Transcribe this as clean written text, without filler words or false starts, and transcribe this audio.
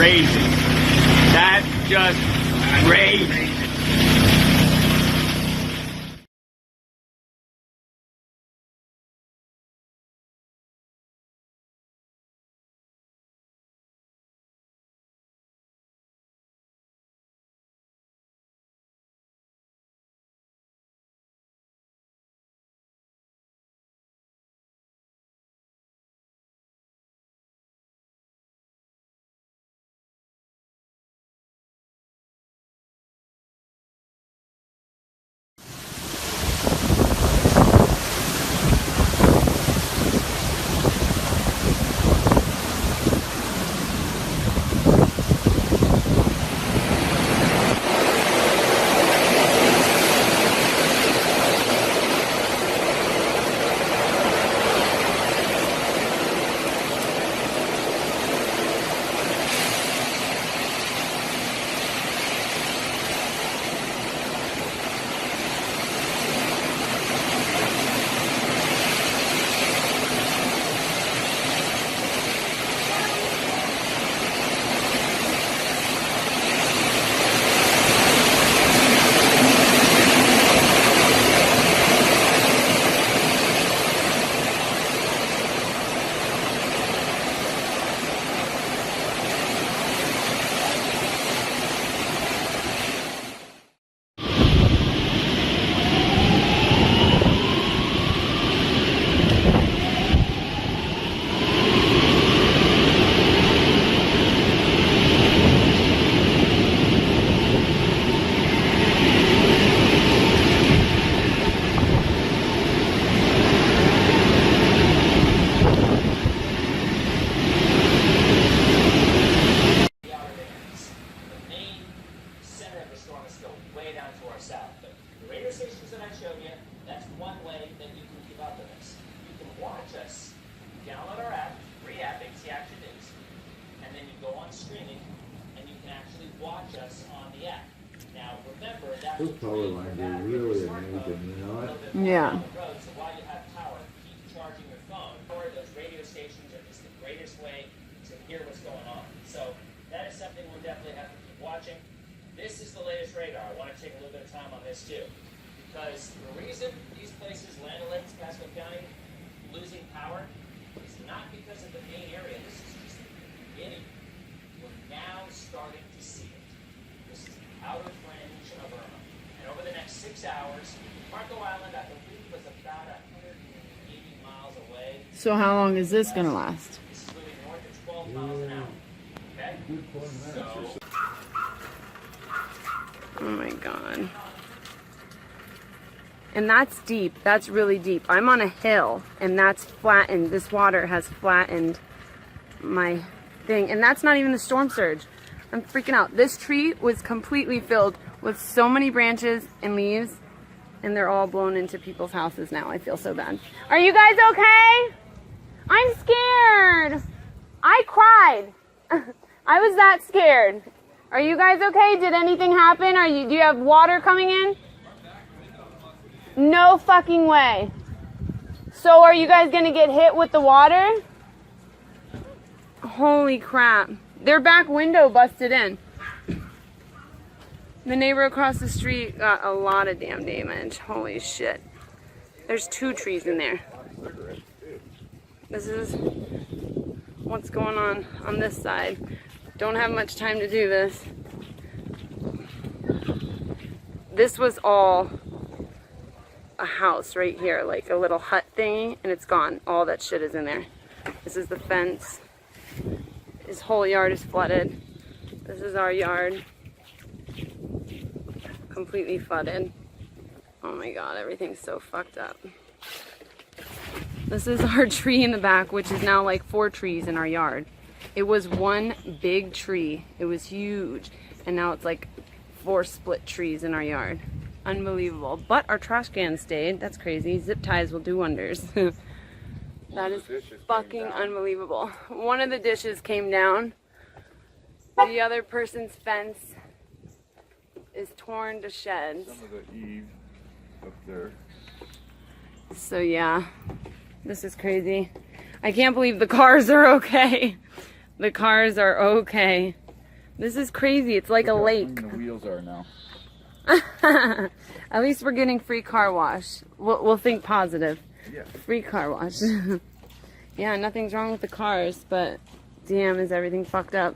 crazy. That's just crazy. Those power lines are really amazing, you know what? Yeah. So while you have power, keep charging your phone. Or those radio stations are just the greatest way to hear what's going on. So that is something we'll definitely have to keep watching. This is the latest radar. I want to take a little bit of time on this too. Because the reason these places, Land O'Lakes, Pasco County, losing power is not because of the main area. This is just the beginning. We're now starting to see it. This is the outer fringe of Irma. And over the next 6 hours, Marco Island, I believe, was about 180 miles away. So how long is this going to last? This is moving north at 12 miles an hour. Okay? So, Oh my god. And that's deep. That's really deep. I'm on a hill and that's flattened. This water has flattened my thing. And that's not even the storm surge. I'm freaking out. This tree was completely filled with so many branches and leaves, and they're all blown into people's houses now. I feel so bad. Are you guys okay? I'm scared. I cried. I was that scared. Are you guys okay? Did anything happen? Do you have water coming in? No fucking way. So are you guys gonna get hit with the water? Holy crap. Their back window busted in. The neighbor across the street got a lot of damn damage. Holy shit. There's 2 trees in there. This is what's going on this side. Don't have much time to do this. This was all a house right here, like a little hut thingy, and it's gone. All that shit is in there. This is the fence. His whole yard is flooded. This is our yard. Completely flooded. Oh my god, everything's so fucked up. This is our tree in the back, which is now like 4 trees in our yard. It was one big tree. It was huge. And now it's like 4 split trees in our yard. Unbelievable. But our trash can stayed. That's crazy. Zip ties will do wonders. That is fucking unbelievable. One of the dishes came down. The other person's fence is torn to shreds. Some of the eaves up there. So yeah, this is crazy. I can't believe the cars are okay. The cars are okay. This is crazy. It's like a lake. The wheels are now. At least we're getting free car wash. We'll think positive. Yeah. Free car wash. Yeah, nothing's wrong with the cars, but damn, is everything fucked up.